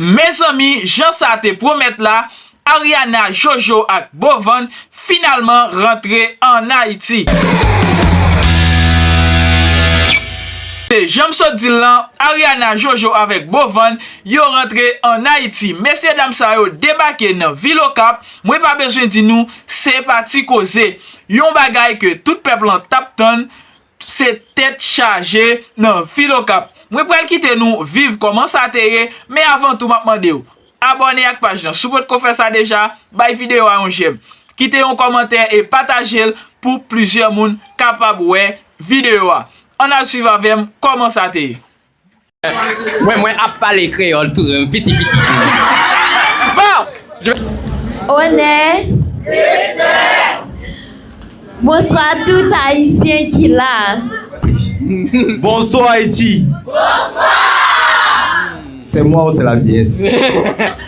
Mes amis, Jean sa te promet la, Ariana, Jojo ak Bovan finalement rentré en Haïti. J'aime ça dire là, Ariana, Jojo avec Bovan, yo rentré en Haïti. Messieurs dames ça yo débarqué dans Vilocap. Moi pas besoin de nous, c'est parti causer. Yon bagay que tout peuple en tap ton, c'est tête chargée dans Vilocap. Moi pral quitter nous vivre comment ça terre, mais avant tout m'a demandé ou abonnez à la page là. Si vous faites ça déjà, bay vidéo à un j'aime. Quittez un commentaire et partagez pour plusieurs moun capable ouais vidéo. On a suivi avec comment ça t'est. Moi, à parler créole, tout petit. Bon, On est. Bonsoir à tout Haïtien qui là. Bonsoir Haïti. Bonsoir. C'est moi ou c'est la pièce?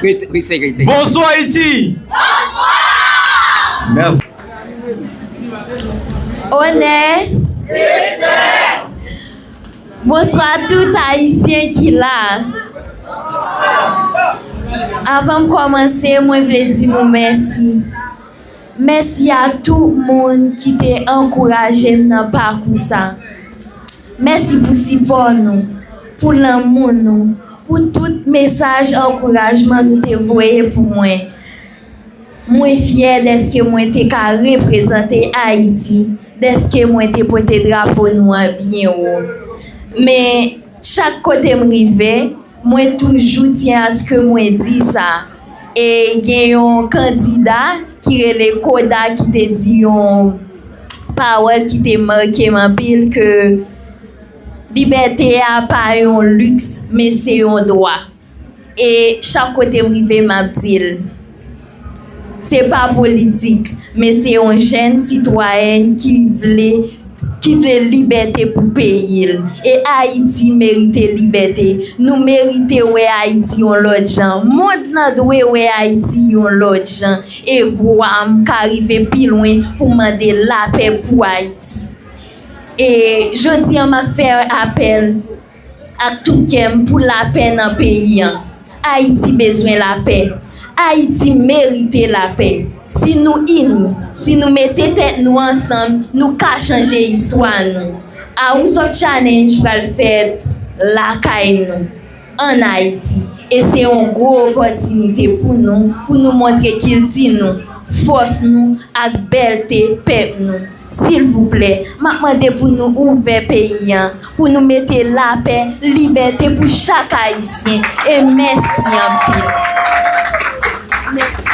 oui, c'est. Bonsoir Haïti. Bonsoir. Merci. On est. Bonsoir à tout Haïtien qui là. Avant de commencer, moi je voulais dire nous merci. Merci à tout le monde qui t'a encouragé dans le parcours ça. Merci pour support nous, pour l'amour nous, pour tout message encouragement nous t'ai envoyé pour moi. Moi fier de ce que moi t'ai représenter Haïti, de ce que moi t'ai porté drapeau nous bien haut. Mais chaque côté m'rivé, moi toujours tiens à ce que moi dis ça. Et il y a un candidat qui est le Koda qui te dit une parole qui te marqué ma pile que liberté a pas un luxe mais c'est un droit. Et chaque côté m'rivé m'a dit c'est pas politique mais c'est un jeune citoyen qui veut liberté pour payer. Et Haïti mérite liberté. Nous méritons ouais Haïti on l'autre gens. Monde nan doit ouais Haïti on l'autre gens. Et voir qu'arriver plus loin pour demander la paix pour Haïti. Et je dis on m'a fait un appel à tout monde pour la paix dans le pays. Haïti besoin la paix. Haïti mérite la paix. Si nous unis, si nous mettons tête nous ensemble, nous pouvons changer l'histoire. A House of Challenge va le faire la caille en Haïti. Et c'est une grosse opportunité pour nous montrer qu'il dit nous, force nous, avec belleté, peuple nous. S'il vous plaît, je demande pour nous ouvrir pays, pour nous mettre la paix, liberté pour chaque Haïtien. Et merci en pile. Merci.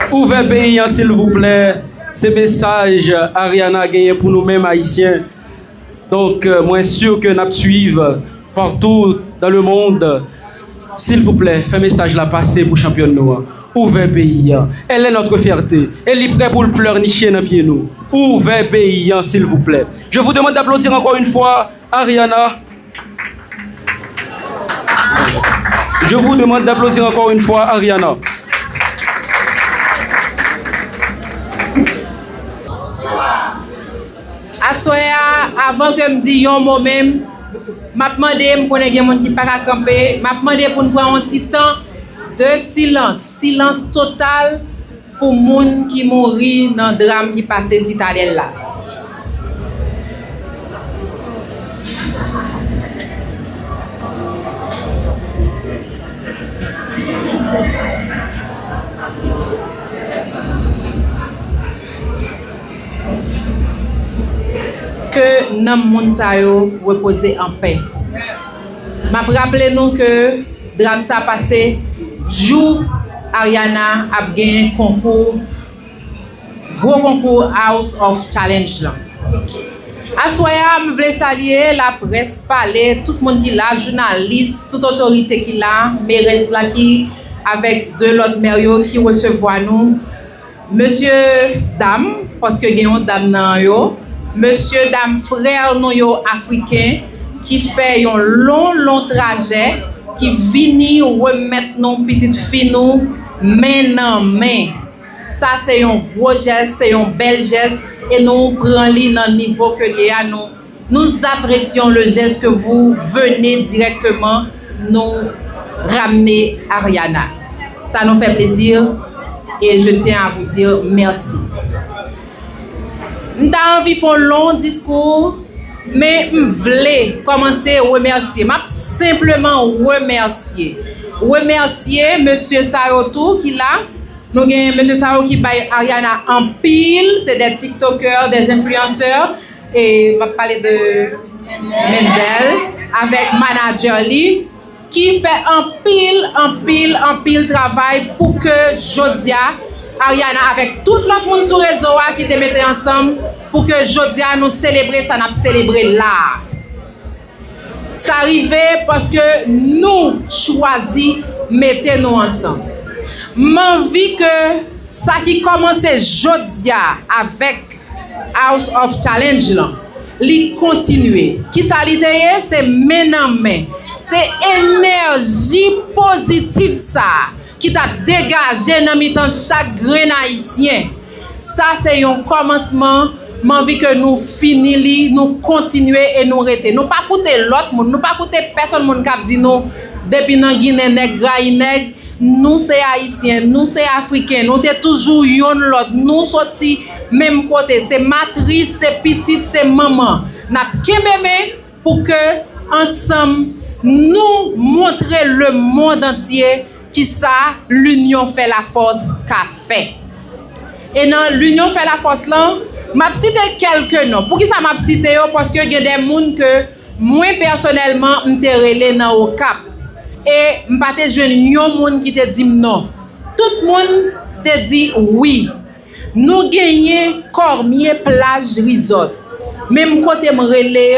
Ouvert pays, s'il vous plaît. Ce message, Ariana a gagné pour nous-mêmes haïtiens. Donc, moi, sûr que nous suivons partout dans le monde. S'il vous plaît, fais message là passer pour champion noir. Ouvert pays. Elle est notre fierté. Elle est prête pour le pleurnicher dans pied nous. Ouvert pays, s'il vous plaît. Je vous demande d'applaudir encore une fois Ariana. Je vous demande d'applaudir encore une fois Ariana. Asoya, avant que me dise un mot même, m'a demandé pour les gens qui pas camper, m'a demandé pour nous prendre un petit temps de silence total pour les gens qui mourir dans le drame qui passait citadelle là. Que nam moun sa yo reposer en paix. M'a rappelé nous que drame ça passé jour Ariana a gagné concours gros concours House of Challenge là. Asoya me voulais saluer la presse parler tout le monde qui là journaliste toute autorité qui là mairesse là qui avec deux autres maires qui recevoir nous monsieur dame parce que gagnons dame nan yo monsieur, dame, frère, nous yo africain qui fait un long trajet, qui vient remettre nos petites filles nous main dans main. Ça c'est un gros geste, c'est un bel geste et nous prenons dans le niveau que lié à nous. Nous apprécions le geste que vous venez directement nous ramener Ariana. Ça nous fait plaisir et je tiens à vous dire merci. Nous avons envie de faire un long discours, mais je voulais commencer à remercier. Je simplement remercier. Remercier M. Sayotou qui est là. Nous avons M. Sayotou qui baille Ariana en pile. C'est des TikTokers, des influenceurs. Et on va parler de Mendel avec manager Lee qui fait un pile travail pour que Jodia, Ariana avec tout le monde sur le réseau qui te mettait ensemble pour que Jodia nous célébrer, ça n'a célébré là. Ça arrivait parce que nous choisi mettez nous ensemble. M'envie que ça qui commençait Jodia avec House of Challenge là, li continuer. Qui ça li teye? C'est main en main. C'est énergie positive ça qui t'a dégagé dans mi-temps chaque grain haïtien. Ça c'est un commencement. M'envie que nous finissons, nous continuer et nous rester. Nous pas écouter l'autre monde, nous pas écouter personne monde qui dit nous depuis dans Guinée nèg, graïnèg, nous c'est haïtiens, nous c'est africains, nous t'es toujours yon l'autre, nous sorti même côté, c'est matrice, c'est petite, c'est maman. N'a kembeme pour que ensemble nous montrer le monde entier qui ça l'union fait la force qu'a fait. Et dans l'union fait la force là, m'a cité quelques noms. Pour qui ça m'a cité parce que il y a des gens que moi personnellement m'te relé dans au cap et m'pa te joindre un monde qui te dit non. Tout le monde te dit oui. Nous gagnons Cormier plage resort. Même côté me relé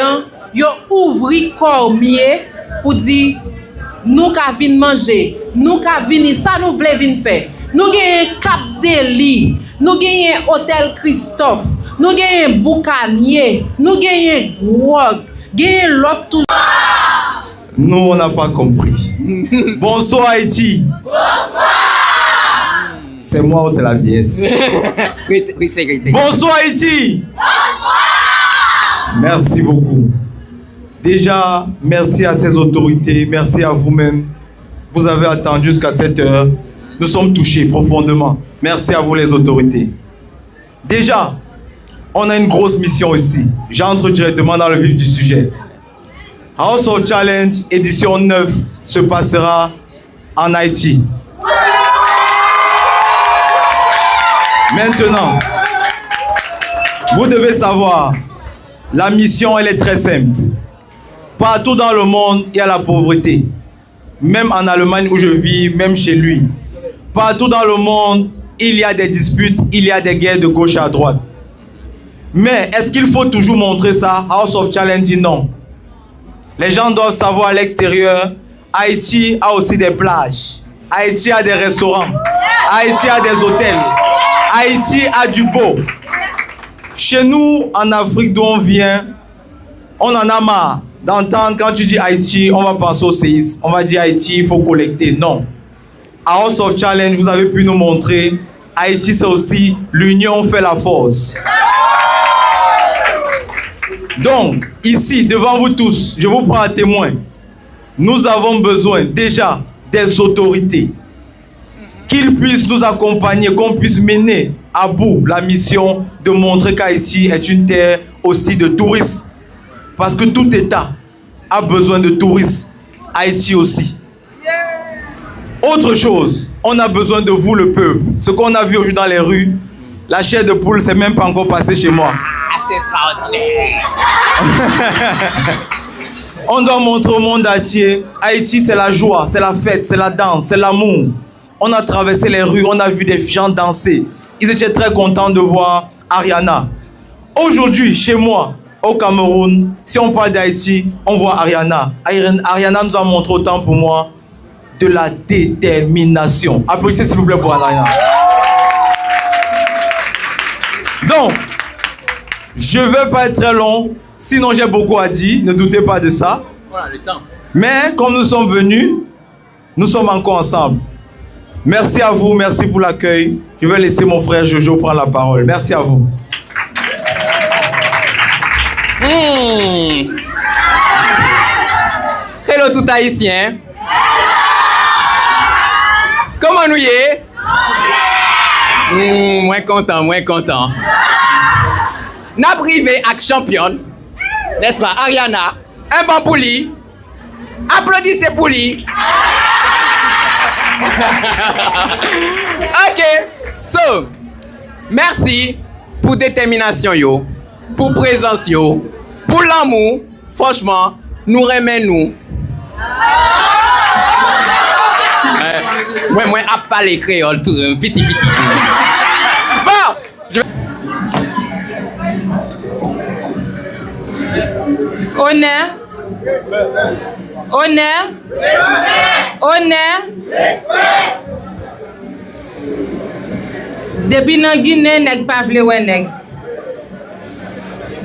yo ouvri Cormier pour dire nous ka vinn manger, nous ka vinn ça nous voulons vinn faire. Nous gagnons Cap Deli, nous gagnons Hôtel Christophe, nous gagnons Boucanier, nous gagnons Grog, gagnons l'autre tout. Nous, on n'a pas compris. Bonsoir Haïti. Bonsoir. C'est moi ou c'est la vieillesse? Oui, c'est. Bonsoir Haïti. Bonsoir. Merci beaucoup. Déjà, merci à ces autorités, merci à vous-même. Vous avez attendu jusqu'à cette heure. Nous sommes touchés profondément. Merci à vous les autorités. Déjà, on a une grosse mission ici. J'entre directement dans le vif du sujet. House of Challenge édition 9 se passera en Haïti. Maintenant, vous devez savoir, la mission elle est très simple. Partout dans le monde, il y a la pauvreté. Même en Allemagne où je vis, même chez lui. Partout dans le monde, il y a des disputes, il y a des guerres de gauche à droite. Mais est-ce qu'il faut toujours montrer ça? House of Challenge dit non. Les gens doivent savoir à l'extérieur, Haïti a aussi des plages. Haïti a des restaurants. Haïti a des hôtels. Haïti a du beau. Chez nous, en Afrique d'où on vient, on en a marre d'entendre quand tu dis Haïti, on va penser au séisme. On va dire Haïti, il faut collecter. Non. À House of Challenge, vous avez pu nous montrer, Haïti c'est aussi l'union fait la force. Donc, ici, devant vous tous, je vous prends à témoin. Nous avons besoin déjà des autorités. Qu'ils puissent nous accompagner, qu'on puisse mener à bout la mission de montrer qu'Haïti est une terre aussi de tourisme. Parce que tout État a besoin de tourisme. Haïti aussi. Autre chose, on a besoin de vous le peuple. Ce qu'on a vu aujourd'hui dans les rues, la chair de poule, c'est même pas encore passé chez moi. C'est extraordinaire. On doit montrer au monde entier, Haïti c'est la joie, c'est la fête, c'est la danse, c'est l'amour. On a traversé les rues, on a vu des gens danser. Ils étaient très contents de voir Ariana. Aujourd'hui, chez moi, au Cameroun, si on parle d'Haïti, on voit Ariana. Ariana nous a montré autant pour moi de la détermination. Applaudissez s'il vous plaît pour Ariana. Donc, je ne vais pas être très long, sinon j'ai beaucoup à dire, ne doutez pas de ça. Voilà le temps. Mais comme nous sommes venus, nous sommes encore ensemble. Merci à vous, merci pour l'accueil. Je vais laisser mon frère Jojo prendre la parole. Merci à vous. Hello tout haïtien. Comment nous y est? Moins content. N'a privé avec championne, n'est-ce pas, Ariana? Un bon pour lui. Applaudissez pour lui. Ok. So, merci pour détermination yo, pour présence yo, pour l'amour. Franchement, nous remet nous. Moi, à parler créole, tout petit. Bon, Honneur. Depuis nan Guinée, nèg pa vle wè nèg.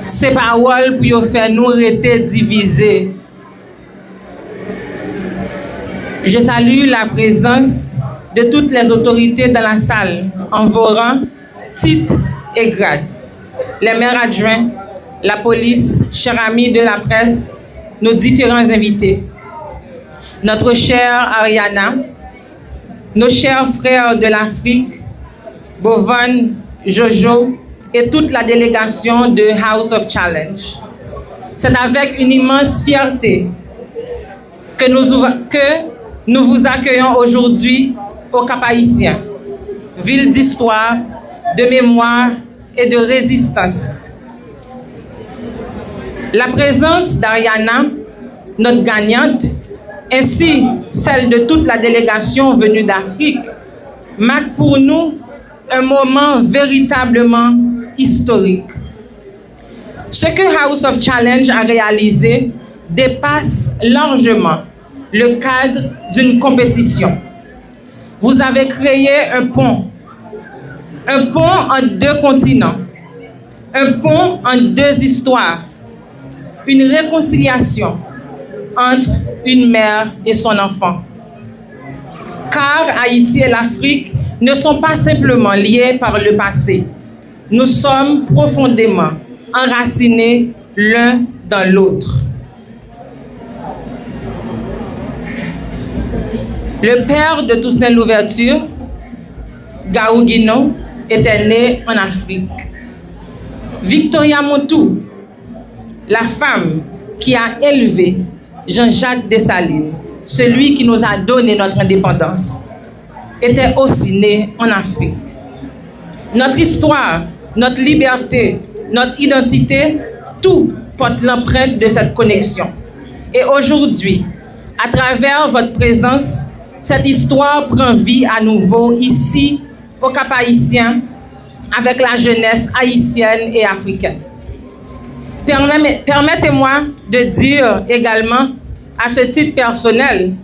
C'est parole pour yo faire nous rester divisés. Je salue la présence de toutes les autorités dans la salle, en vos rangs, titres et grades. Les maires adjoints, la police, chers amis de la presse, nos différents invités. Notre chère Ariana, nos chers frères de l'Afrique, Bovan, Jojo et toute la délégation de House of Challenge. C'est avec une immense fierté que nous vous accueillons aujourd'hui au Cap-Haïtien, ville d'histoire, de mémoire et de résistance. La présence d'Ariana, notre gagnante, ainsi celle de toute la délégation venue d'Afrique, marque pour nous un moment véritablement historique. Ce que House of Challenge a réalisé dépasse largement le cadre d'une compétition. Vous avez créé un pont entre deux continents, un pont entre deux histoires, une réconciliation entre une mère et son enfant. Car Haïti et l'Afrique ne sont pas simplement liés par le passé. Nous sommes profondément enracinés l'un dans l'autre. Le père de Toussaint Louverture, Gaou Guino, était né en Afrique. Victoria Montou, la femme qui a élevé Jean-Jacques Dessalines, celui qui nous a donné notre indépendance, était aussi née en Afrique. Notre histoire, notre liberté, notre identité, tout porte l'empreinte de cette connexion. Et aujourd'hui, à travers votre présence, cette histoire prend vie à nouveau ici, au Cap-Haïtien, avec la jeunesse haïtienne et africaine. Permettez-moi de dire également, à ce titre personnel,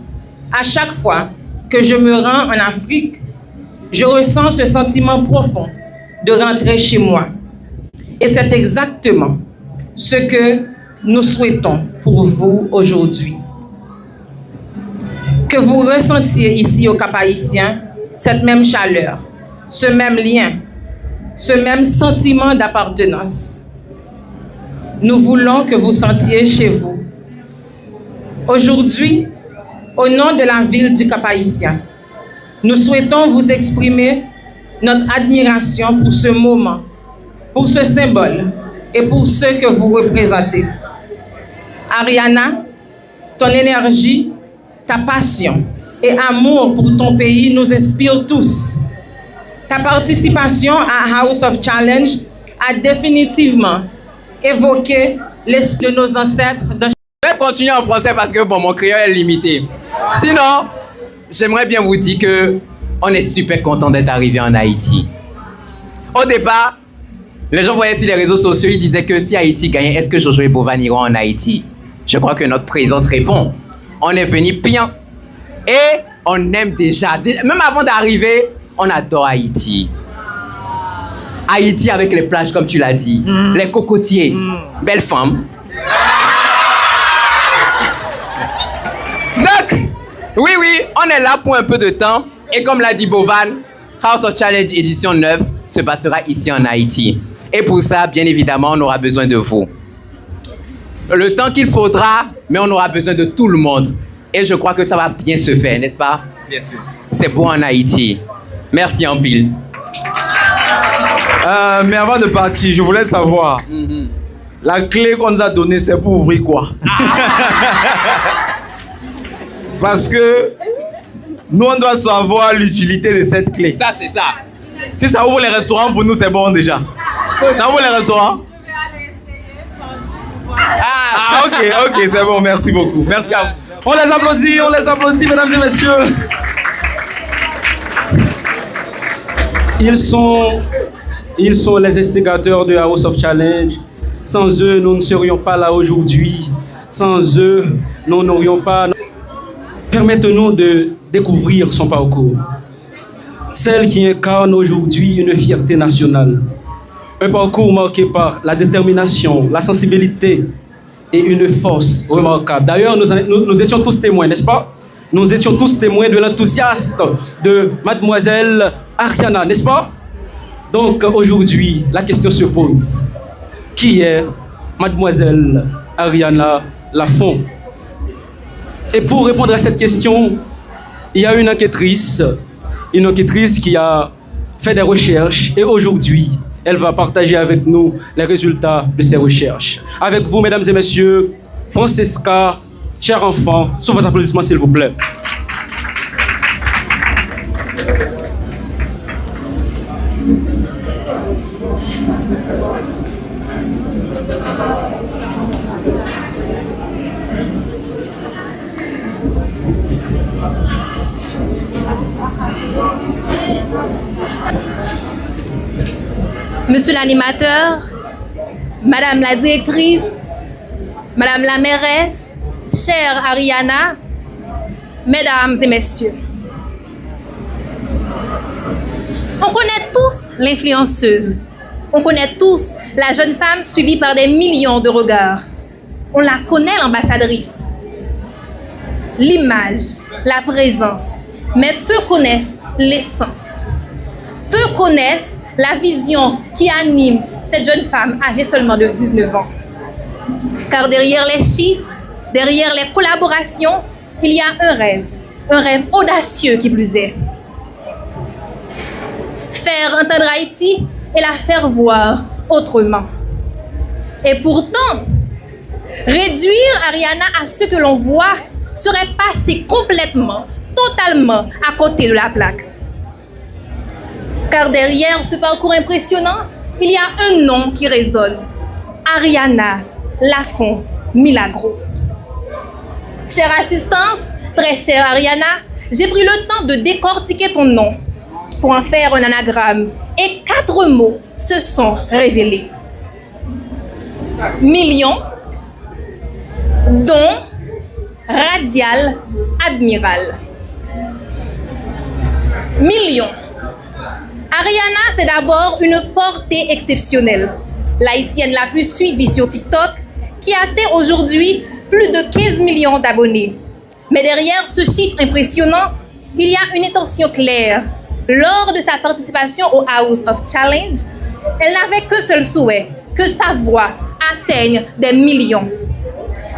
à chaque fois que je me rends en Afrique, je ressens ce sentiment profond de rentrer chez moi. Et c'est exactement ce que nous souhaitons pour vous aujourd'hui. Que vous ressentiez ici au Cap-Haïtien cette même chaleur, ce même lien, ce même sentiment d'appartenance. Nous voulons que vous sentiez chez vous. Aujourd'hui, au nom de la ville du Cap-Haïtien, nous souhaitons vous exprimer notre admiration pour ce moment, pour ce symbole et pour ce que vous représentez. Ariana, ton énergie, ta passion et amour pour ton pays nous inspirent tous. Ta participation à House of Challenge a définitivement évoqué l'esprit de nos ancêtres. Je vais continuer en français parce que bon, mon créole est limité. Sinon, j'aimerais bien vous dire que on est super content d'être arrivé en Haïti. Au départ, les gens voyaient sur les réseaux sociaux, ils disaient que si Haïti gagnait, est-ce que Jojo et Bovan iront en Haïti? Je crois que notre présence répond. On est venu bien et on aime déjà. Même avant d'arriver, on adore Haïti. Haïti avec les plages, comme tu l'as dit, les cocotiers, belles femmes. Donc, oui, on est là pour un peu de temps. Et comme l'a dit Bovan, House of Challenge édition 9 se passera ici en Haïti. Et pour ça, bien évidemment, on aura besoin de vous. Le temps qu'il faudra, mais on aura besoin de tout le monde. Et je crois que ça va bien se faire, n'est-ce pas? Bien sûr. C'est beau en Haïti. Merci en pile. Mais avant de partir, je voulais savoir, la clé qu'on nous a donnée, c'est pour ouvrir quoi? Parce que nous, on doit savoir l'utilité de cette clé. Ça, c'est ça. Si ça ouvre les restaurants, pour nous, c'est bon déjà. Ça ouvre les restaurants? Ah, ok, c'est bon, merci beaucoup. Merci à vous. On les applaudit, mesdames et messieurs. Ils sont les instigateurs de House of Challenge. Sans eux, nous ne serions pas là aujourd'hui. Sans eux, nous n'aurions pas... Permettez-nous de découvrir son parcours. Celle qui incarne aujourd'hui une fierté nationale. Un parcours marqué par la détermination, la sensibilité et une force remarquable. D'ailleurs, nous étions tous témoins, n'est-ce pas? Nous étions tous témoins de l'enthousiasme de mademoiselle Ariana, n'est-ce pas? Donc aujourd'hui, la question se pose. Qui est mademoiselle Ariana Lafont? Et pour répondre à cette question, il y a une enquêtrice qui a fait des recherches et aujourd'hui, elle va partager avec nous les résultats de ses recherches. Avec vous, mesdames et messieurs, Francesca, cher enfant, sous vos applaudissements, s'il vous plaît. Monsieur l'animateur, Madame la directrice, Madame la mairesse, chère Ariana, Mesdames et Messieurs. On connaît tous l'influenceuse. On connaît tous la jeune femme suivie par des millions de regards. On la connaît, l'ambassadrice. L'image, la présence, mais peu connaissent l'essence. Peu connaissent la vision qui anime cette jeune femme âgée seulement de 19 ans. Car derrière les chiffres, derrière les collaborations, il y a un rêve audacieux qui plus est. Faire entendre Haïti et la faire voir autrement. Et pourtant, réduire Ariana à ce que l'on voit serait passer complètement, totalement à côté de la plaque. Car derrière ce parcours impressionnant, il y a un nom qui résonne. Ariana Lafont Milagro. Chère assistance, très chère Ariana, j'ai pris le temps de décortiquer ton nom pour en faire un anagramme. Et 4 mots se sont révélés. Million, don, radial, admiral. Million. Ariana, c'est d'abord une portée exceptionnelle. L'haïtienne la plus suivie sur TikTok, qui atteint aujourd'hui plus de 15 millions d'abonnés. Mais derrière ce chiffre impressionnant, il y a une intention claire. Lors de sa participation au House of Challenge, elle n'avait qu'un seul souhait, que sa voix atteigne des millions.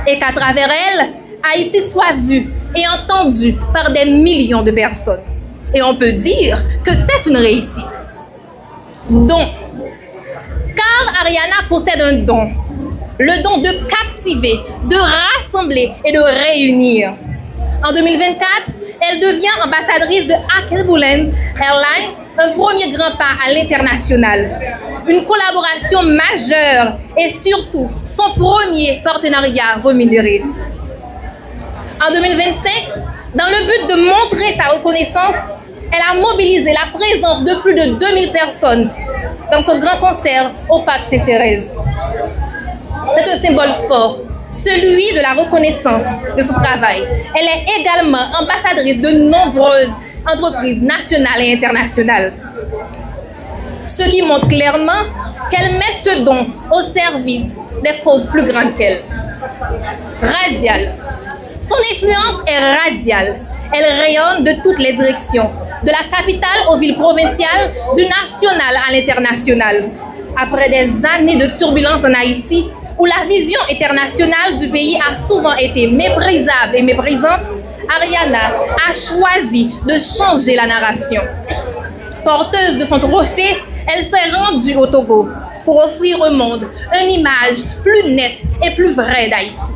Et qu'à travers elle, Haïti soit vue et entendue par des millions de personnes. Et on peut dire que c'est une réussite. Don. Car Ariana possède un don. Le don de captiver, de rassembler et de réunir. En 2024, elle devient ambassadrice de Akelbulen Airlines, un premier grand pas à l'international. Une collaboration majeure et surtout son premier partenariat rémunéré. En 2025, dans le but de montrer sa reconnaissance, elle a mobilisé la présence de plus de 2000 personnes dans son grand concert au Parc Sainte-Thérèse. C'est un symbole fort, celui de la reconnaissance de son travail. Elle est également ambassadrice de nombreuses entreprises nationales et internationales. Ce qui montre clairement qu'elle met ce don au service des causes plus grandes qu'elle. Radiale. Son influence est radiale. Elle rayonne de toutes les directions, de la capitale aux villes provinciales, du national à l'international. Après des années de turbulence en Haïti, où la vision internationale du pays a souvent été méprisable et méprisante, Ariana a choisi de changer la narration. Porteuse de son trophée, elle s'est rendue au Togo pour offrir au monde une image plus nette et plus vraie d'Haïti.